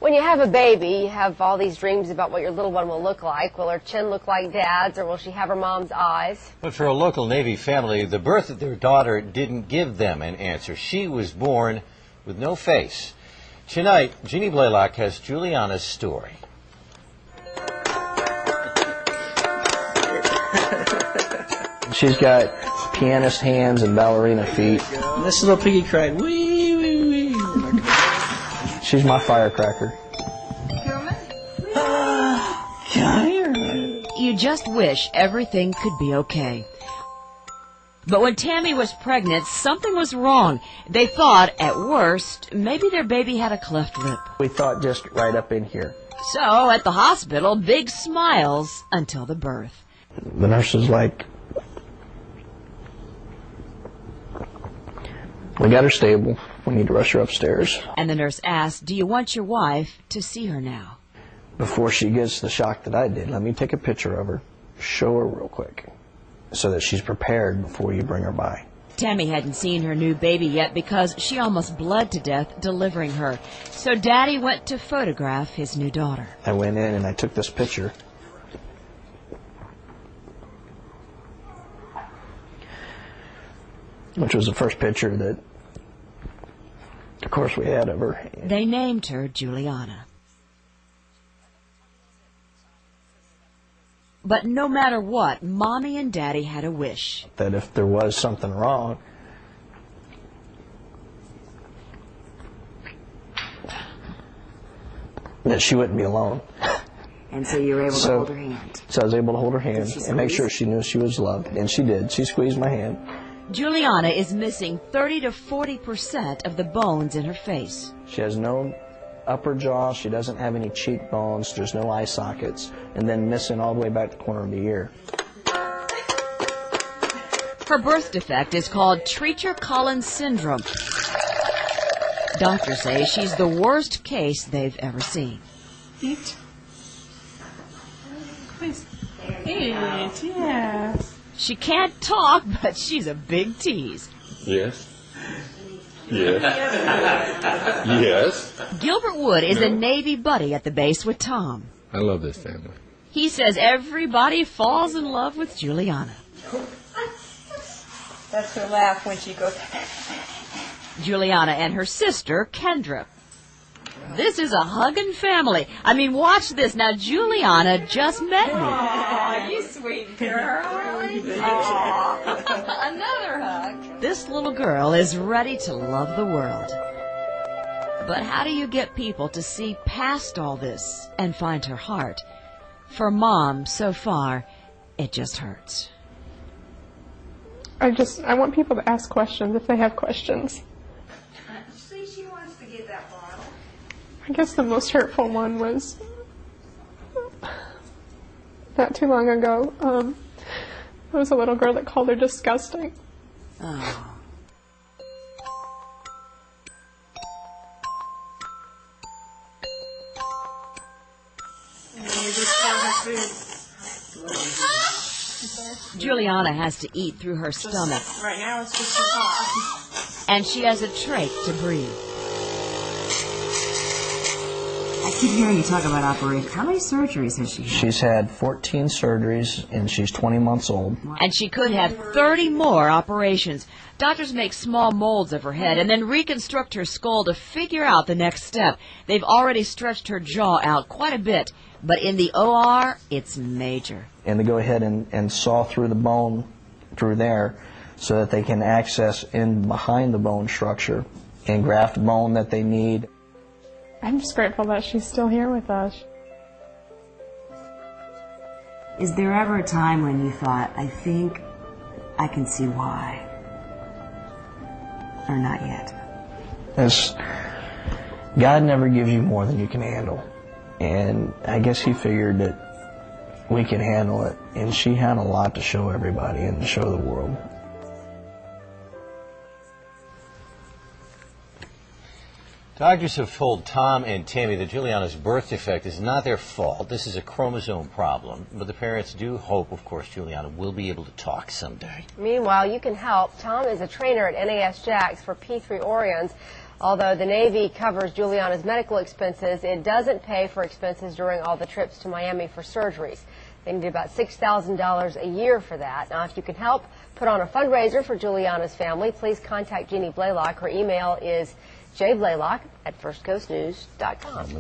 When you have a baby, you have all these dreams about what your little one will look like. Will her chin look like Dad's, or will she have her mom's eyes? But for a local Navy family, the birth of their daughter didn't give them an answer. She was born with no face. Tonight, Jeannie Blaylock has Juliana's story. She's got pianist hands and ballerina feet. This little piggy cried, wee, wee, wee. She's my firecracker. Come here. You just wish everything could be okay. But when Tammy was pregnant, something was wrong. They thought, at worst, maybe their baby had a cleft lip. We thought just right up in here. So, at the hospital, big smiles until the birth. The nurse was like, we got her stable. We need to rush her upstairs. And the nurse asked, do you want your wife to see her now? Before she gets the shock that I did, let me take a picture of her, show her real quick, so that she's prepared before you bring her by. Tammy hadn't seen her new baby yet because she almost bled to death delivering her. So Daddy went to photograph his new daughter. I went in and I took this picture. Which was the first picture that, of course, we had of her. They named her Juliana. But no matter what, Mommy and Daddy had a wish. That if there was something wrong, that she wouldn't be alone. And so you were able to hold her hand. So I was able to hold her hand and make sure she knew she was loved. And she did. She squeezed my hand. Juliana is missing 30 to 40% of the bones in her face. She has no upper jaw. She doesn't have any cheekbones. There's no eye sockets. And then missing all the way back to the corner of the ear. Her birth defect is called Treacher-Collins syndrome. Doctors say she's the worst case they've ever seen. Eat. Please. Eat, yes. She can't talk, but she's a big tease. Yes. Yes. Yes. Gilbert Wood is a Navy buddy at the base with Tom. I love this family. He says everybody falls in love with Juliana. That's her laugh when she goes. Juliana and her sister, Kendra. This is a hugging family. I mean, watch this. Now, Juliana just met me. Aw, you sweet girl. Another hug. This little girl is ready to love the world. But how do you get people to see past all this and find her heart? For Mom, so far, it just hurts. I want people to ask questions if they have questions. See, she wants to get that bottle. I guess the most hurtful one was not too long ago. There was a little girl that called her disgusting. Oh. Juliana has to eat through her stomach. Right now it's just too hot. And she has a trach to breathe. I keep hearing you talk about operations. How many surgeries has she had? She's had 14 surgeries, and she's 20 months old. And she could have 30 more operations. Doctors make small molds of her head and then reconstruct her skull to figure out the next step. They've already stretched her jaw out quite a bit, but in the OR, it's major. And they go ahead and saw through the bone through there so that they can access in behind the bone structure and graft bone that they need. I'm just grateful that she's still here with us. Is there ever a time when you thought, I think I can see why? Or not yet? God never gives you more than you can handle. And I guess he figured that we could handle it. And she had a lot to show everybody and to show the world. Doctors have told Tom and Tammy that Juliana's birth defect is not their fault. This is a chromosome problem. But the parents do hope, of course, Juliana will be able to talk someday. Meanwhile, you can help. Tom is a trainer at NAS Jacks for P3 Orions. Although the Navy covers Juliana's medical expenses, it doesn't pay for expenses during all the trips to Miami for surgeries. They need about $6,000 a year for that. Now, if you can help put on a fundraiser for Juliana's family, please contact Jeannie Blaylock. Her email is jblaylock@firstcoastnews.com.